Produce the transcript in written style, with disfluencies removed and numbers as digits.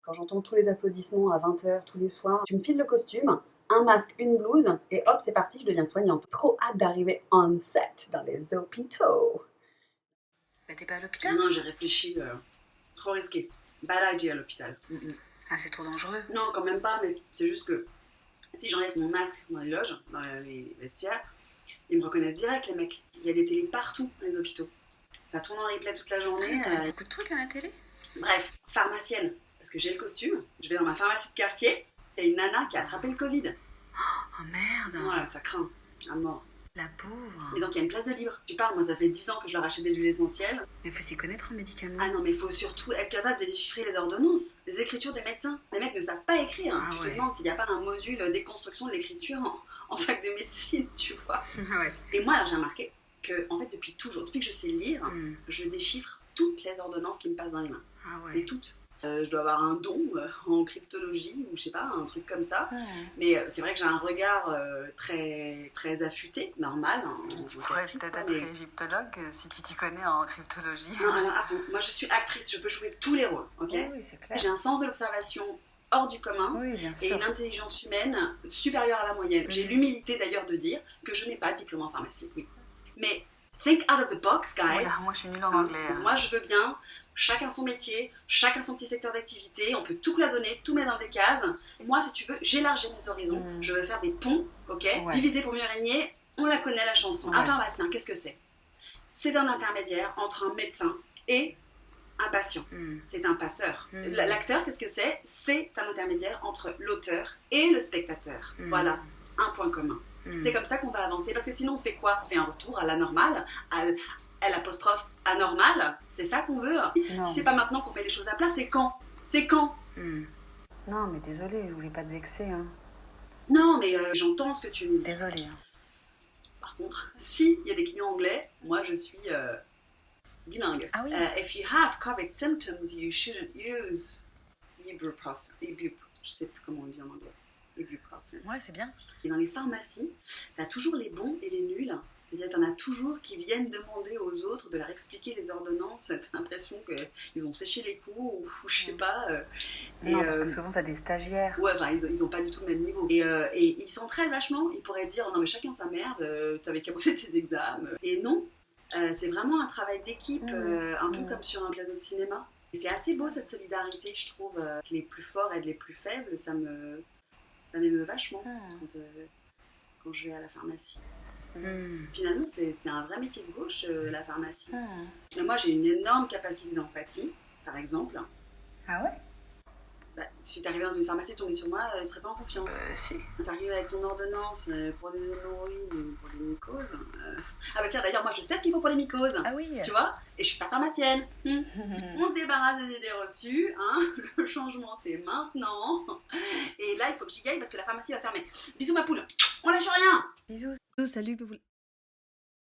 Quand j'entends tous les applaudissements à 20h tous les soirs, tu me files le costume, un masque, une blouse, et hop, c'est parti, je deviens soignante. Trop hâte d'arriver on set dans les hôpitaux. Bah t'es pas à l'hôpital? Non, j'ai réfléchi. Trop risqué. Bad idea à l'hôpital. Ah, c'est trop dangereux. Non, quand même pas, mais c'est juste que si j'enlève mon masque dans les loges, dans les vestiaires, ils me reconnaissent direct, les mecs. Il y a des télés partout dans les hôpitaux. Ça tourne en replay toute la journée. T'as beaucoup de trucs à la télé? Bref, pharmacienne. Parce que j'ai le costume, je vais dans ma pharmacie de quartier, et une nana qui a attrapé le Covid. Oh merde. Ouais, ça craint. À mort. La pauvre. Et donc il y a une place de libre. Tu parles, moi ça fait 10 ans que je leur achète des huiles essentielles. Mais faut s'y connaître en médicaments. Ah non, mais il faut surtout être capable de déchiffrer les ordonnances, les écritures des médecins. Les mecs ne savent pas écrire. Ah Tu te ouais. demandes s'il n'y a pas un module déconstruction de l'écriture en fac de médecine, tu vois. Ah ouais. Et moi, alors j'ai remarqué que, en fait, depuis toujours, depuis que je sais lire, je déchiffre toutes les ordonnances qui me passent dans les mains. Ah Mais ouais. toutes. Je dois avoir un don en cryptologie ou je sais pas, un truc comme ça. Ouais. Mais c'est vrai que j'ai un regard très, très affûté, normal. Tu pourrais peut-être être égyptologue si tu t'y connais en cryptologie. Non, alors attends, moi je suis actrice, je peux jouer tous les rôles, ok? Oui, c'est clair. J'ai un sens de l'observation hors du commun Oui, bien et sûr. une intelligence humaine supérieure à la moyenne. J'ai l'humilité d'ailleurs de dire que je n'ai pas de diplôme en pharmacie, oui. Mais think out of the box, guys. Voilà, moi je suis nulle en anglais. Moi je veux bien, chacun son métier, chacun son petit secteur d'activité, on peut tout cloisonner, tout mettre dans des cases. Moi, si tu veux, j'élargis mes horizons, je veux faire des ponts, ok? Ouais. Diviser pour mieux régner, on la connaît la chanson. Ouais. Un pharmacien, qu'est-ce que c'est? C'est un intermédiaire entre un médecin et un patient. C'est un passeur. L'acteur, qu'est-ce que c'est? C'est un intermédiaire entre l'auteur et le spectateur. Voilà, un point commun. C'est comme ça qu'on va avancer, parce que sinon on fait quoi? On fait un retour à la normale, à l'apostrophe anormal. C'est ça qu'on veut. Non. Si c'est pas maintenant qu'on met les choses à plat, c'est quand? C'est quand? Non, mais désolée, je voulais pas te vexer. Hein. Non, mais j'entends ce que tu me dis. Désolée. Hein. Par contre, si il y a des clients anglais, moi je suis bilingue. Ah oui. If you have COVID symptoms, you shouldn't use ibuprofen. Je sais plus comment on dit en anglais. Ibuprofen. Ouais, c'est bien. Et dans les pharmacies, t'as toujours les bons et les nuls. C'est-à-dire t'en as toujours qui viennent demander aux autres de leur expliquer les ordonnances. T'as l'impression qu'ils ont séché les coups ou je sais pas. Non, parce que souvent t'as des stagiaires. Ouais, enfin, ils ont pas du tout le même niveau. Et ils s'entraident vachement. Ils pourraient dire non mais chacun sa merde, t'avais qu'à bosser tes examens. Et non, c'est vraiment un travail d'équipe, un peu comme sur un plateau de cinéma. Et c'est assez beau cette solidarité, je trouve. Que les plus forts aident les plus faibles, ça m'émeut vachement quand je vais à la pharmacie. Finalement, c'est un vrai métier de gauche, la pharmacie. Et moi, j'ai une énorme capacité d'empathie, par exemple. Ah ouais? Bah, si t'arrivais dans une pharmacie, tombée sur moi, elle serait pas en confiance. Si. T'arrives avec ton ordonnance pour des hémorroïdes ou pour des mycoses. Ah bah tiens, d'ailleurs, moi je sais ce qu'il faut pour les mycoses. Ah oui. Tu vois? Et je suis pas pharmacienne. On se débarrasse des idées reçues. Hein. Le changement, c'est maintenant. Et là, il faut que j'y aille parce que la pharmacie va fermer. Bisous ma poule. On lâche rien. Bisous. Salut.